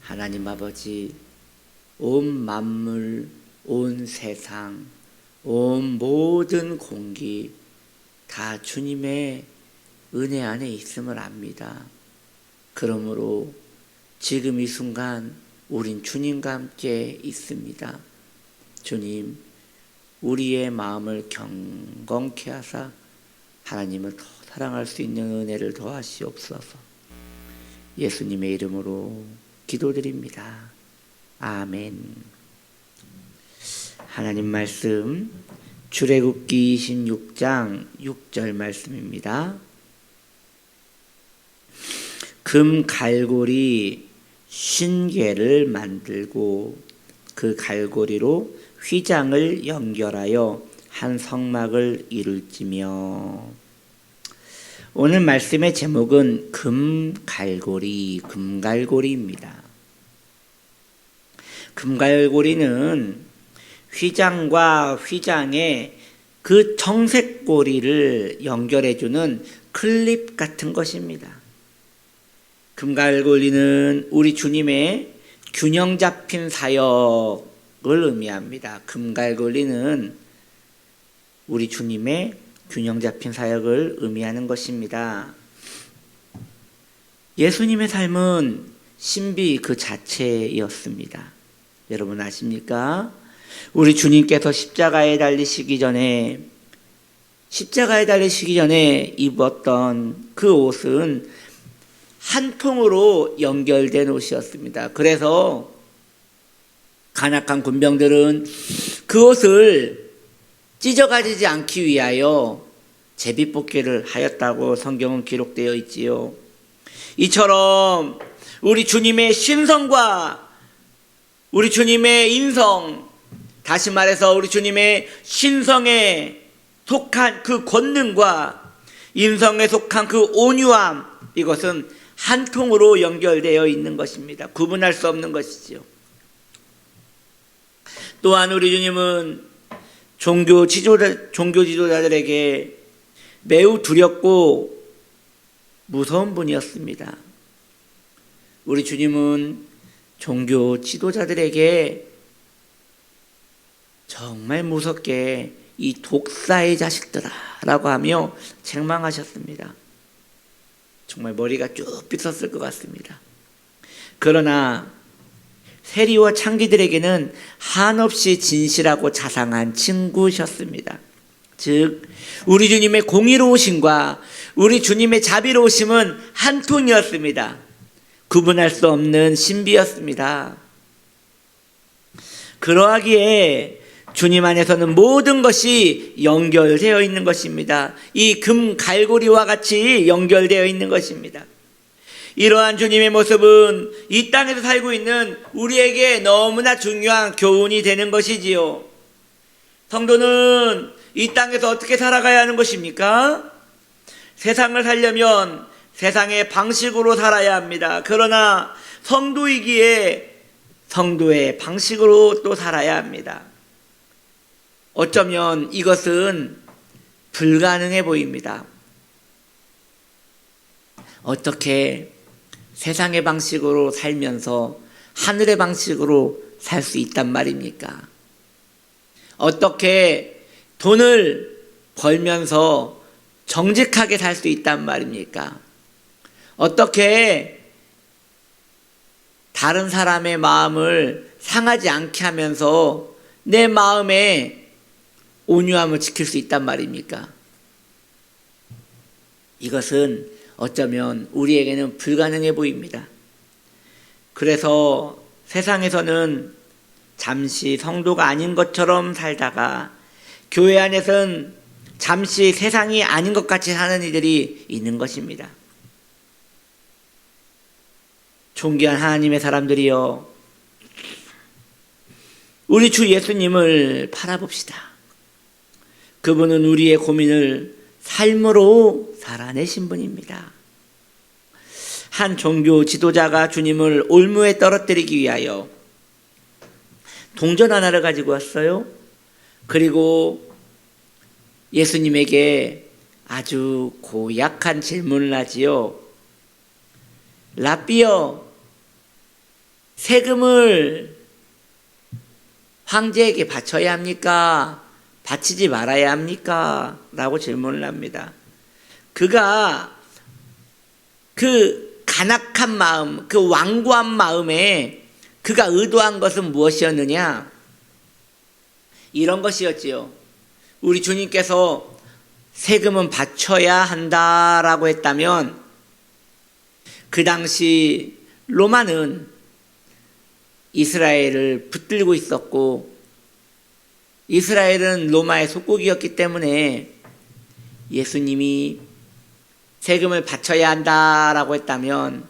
하나님 아버지, 온 만물, 온 세상, 온 모든 공기 다 주님의 은혜 안에 있음을 압니다. 그러므로 지금 이 순간 우린 주님과 함께 있습니다. 주님, 우리의 마음을 경건케 하사 하나님을 더 사랑할 수 있는 은혜를 더하시옵소서. 예수님의 이름으로 기도드립니다. 아멘. 하나님 말씀 출애굽기 26장 6절 말씀입니다. 금 갈고리 50개를 만들고 그 갈고리로 휘장을 연결하여 한 성막을 이룰지며. 오늘 말씀의 제목은 금갈고리입니다. 금갈고리는 휘장과 휘장의 그 정색고리를 연결해주는 클립 같은 것입니다. 금갈고리는 우리 주님의 균형 잡힌 사역을 의미합니다. 금갈고리는 우리 주님의 균형 잡힌 사역을 의미하는 것입니다. 예수님의 삶은 신비 그 자체였습니다. 여러분 아십니까? 우리 주님께서 십자가에 달리시기 전에 입었던 그 옷은 한 통으로 연결된 옷이었습니다. 그래서 간악한 군병들은 그 옷을 찢어가지지 않기 위하여 제비뽑기를 하였다고 성경은 기록되어 있지요. 이처럼 우리 주님의 신성과 우리 주님의 인성, 다시 말해서 우리 주님의 신성에 속한 그 권능과 인성에 속한 그 온유함, 이것은 한 통으로 연결되어 있는 것입니다. 구분할 수 없는 것이지요. 또한 우리 주님은 종교 지도자들에게 매우 두렵고 무서운 분이었습니다. 우리 주님은 종교 지도자들에게 정말 무섭게 이 독사의 자식들아 라고 하며 책망하셨습니다. 정말 머리가 쭉 빗었을 것 같습니다. 그러나 세리와 창기들에게는 한없이 진실하고 자상한 친구셨습니다. 즉 우리 주님의 공의로우심과 우리 주님의 자비로우심은 한 통이었습니다. 구분할 수 없는 신비였습니다. 그러하기에 주님 안에서는 모든 것이 연결되어 있는 것입니다. 이 금 갈고리와 같이 연결되어 있는 것입니다. 이러한 주님의 모습은 이 땅에서 살고 있는 우리에게 너무나 중요한 교훈이 되는 것이지요. 성도는 이 땅에서 어떻게 살아가야 하는 것입니까? 세상을 살려면 세상의 방식으로 살아야 합니다. 그러나 성도이기에 성도의 방식으로 또 살아야 합니다. 어쩌면 이것은 불가능해 보입니다. 어떻게 세상의 방식으로 살면서 하늘의 방식으로 살 수 있단 말입니까? 어떻게 돈을 벌면서 정직하게 살 수 있단 말입니까? 어떻게 다른 사람의 마음을 상하지 않게 하면서 내 마음에 온유함을 지킬 수 있단 말입니까? 이것은 어쩌면 우리에게는 불가능해 보입니다. 그래서 세상에서는 잠시 성도가 아닌 것처럼 살다가 교회 안에서는 잠시 세상이 아닌 것 같이 사는 이들이 있는 것입니다. 존귀한 하나님의 사람들이여, 우리 주 예수님을 바라봅시다. 그분은 우리의 고민을 삶으로 살아내신 분입니다. 한 종교 지도자가 주님을 올무에 떨어뜨리기 위하여 동전 하나를 가지고 왔어요. 그리고 예수님에게 아주 고약한 질문을 하지요. 라삐여, 세금을 황제에게 바쳐야 합니까? 바치지 말아야 합니까? 라고 질문을 합니다. 그가 그 간악한 마음, 그 완고한 마음에 그가 의도한 것은 무엇이었느냐? 이런 것이었지요. 우리 주님께서 세금은 바쳐야 한다라고 했다면 그 당시 로마는 이스라엘을 붙들고 있었고 이스라엘은 로마의 속국이었기 때문에 예수님이 세금을 바쳐야 한다라고 했다면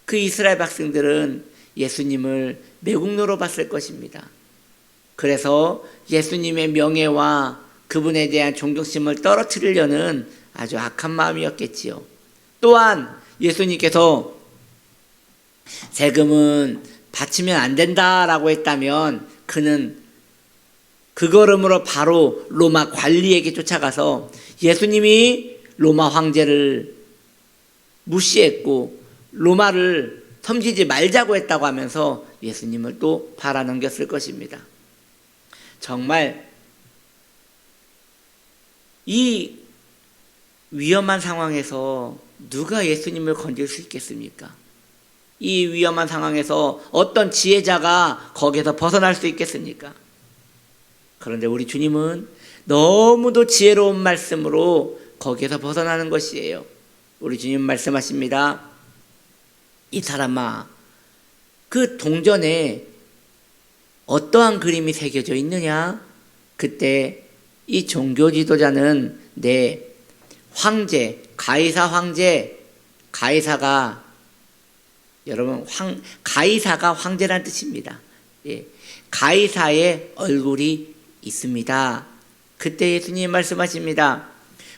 그 이스라엘 백성들은 예수님을 매국노로 봤을 것입니다. 그래서 예수님의 명예와 그분에 대한 존경심을 떨어뜨리려는 아주 악한 마음이었겠지요. 또한 예수님께서 세금은 바치면 안 된다라고 했다면 그는 그 걸음으로 바로 로마 관리에게 쫓아가서 예수님이 로마 황제를 무시했고 로마를 섬기지 말자고 했다고 하면서 예수님을 또 팔아넘겼을 것입니다. 정말 이 위험한 상황에서 누가 예수님을 건질 수 있겠습니까? 이 위험한 상황에서 어떤 지혜자가 거기에서 벗어날 수 있겠습니까? 그런데 우리 주님은 너무도 지혜로운 말씀으로 거기에서 벗어나는 것이에요. 우리 주님 말씀하십니다. 이 사람아, 그 동전에 어떠한 그림이 새겨져 있느냐? 그때 이 종교 지도자는 내 황제, 가이사 황제, 가이사가 여러분 가이사가 황제란 뜻입니다. 예, 가이사의 얼굴이 있습니다. 그때 예수님 말씀하십니다.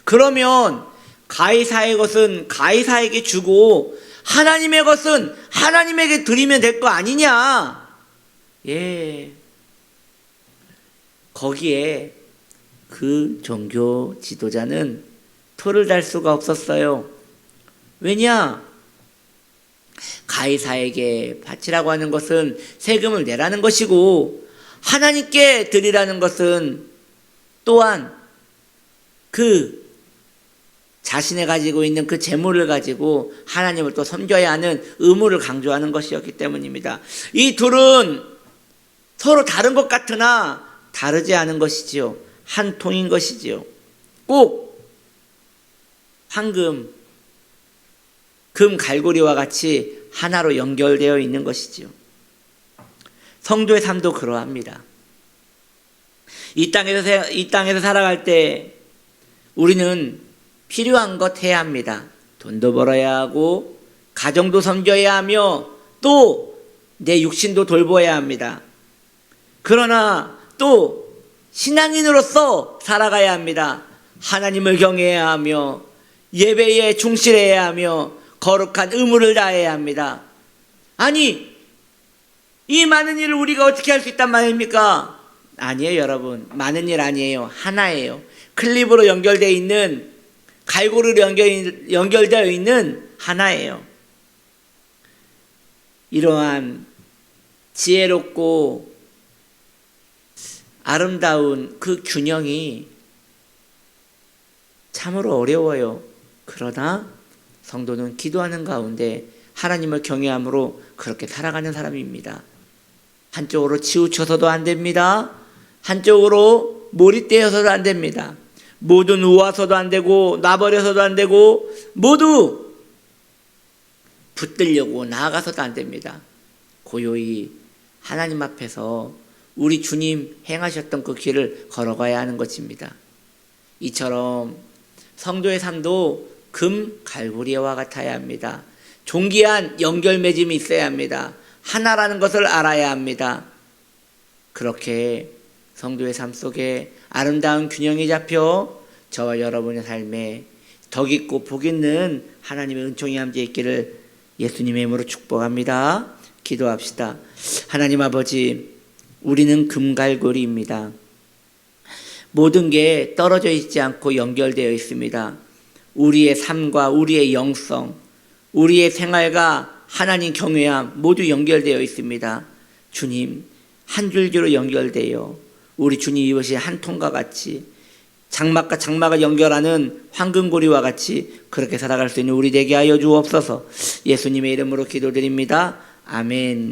그러면 가이사의 것은 가이사에게 주고 하나님의 것은 하나님에게 드리면 될 거 아니냐? 예. 거기에 그 종교 지도자는 토를 달 수가 없었어요. 왜냐? 가이사에게 바치라고 하는 것은 세금을 내라는 것이고 하나님께 드리라는 것은 또한 그 자신이 가지고 있는 그 재물을 가지고 하나님을 또 섬겨야 하는 의무를 강조하는 것이었기 때문입니다. 이 둘은 서로 다른 것 같으나 다르지 않은 것이지요. 한 통인 것이지요. 꼭 황금, 금 갈고리와 같이 하나로 연결되어 있는 것이지요. 성도의 삶도 그러합니다. 이 땅에서 살아갈 때 우리는 필요한 것 해야 합니다. 돈도 벌어야 하고 가정도 섬겨야 하며 또 내 육신도 돌보아야 합니다. 그러나 또 신앙인으로서 살아가야 합니다. 하나님을 경외해야 하며 예배에 충실해야 하며 거룩한 의무를 다해야 합니다. 아니, 이 많은 일을 우리가 어떻게 할 수 있단 말입니까? 아니에요, 여러분. 많은 일 아니에요. 하나예요. 클립으로 연결되어 있는, 갈고리로 연결되어 있는 하나예요. 이러한 지혜롭고 아름다운 그 균형이 참으로 어려워요. 그러나 성도는 기도하는 가운데 하나님을 경외함으로 그렇게 살아가는 사람입니다. 한쪽으로 치우쳐서도 안 됩니다. 한쪽으로 몰입되어서도 안 됩니다. 모두 누워서도 안 되고 놔버려서도 안 되고 모두 붙들려고 나아가서도 안 됩니다. 고요히 하나님 앞에서 우리 주님 행하셨던 그 길을 걸어가야 하는 것입니다. 이처럼 성도의 삶도 금 갈고리와 같아야 합니다. 존귀한 연결 맺음이 있어야 합니다. 하나라는 것을 알아야 합니다. 그렇게 성도의 삶 속에 아름다운 균형이 잡혀 저와 여러분의 삶에 덕 있고 복 있는 하나님의 은총이 함께 있기를 예수님의 이름으로 축복합니다. 기도합시다. 하나님 아버지, 우리는 금갈고리입니다. 모든 게 떨어져 있지 않고 연결되어 있습니다. 우리의 삶과 우리의 영성, 우리의 생활과 하나님 경외함 모두 연결되어 있습니다. 주님 한 줄기로 연결되어 우리 주님 입으신 한 통과 같이 장막과 장막을 연결하는 황금고리와 같이 그렇게 살아갈 수 있는 우리 되게 하여 주옵소서. 예수님의 이름으로 기도드립니다. 아멘.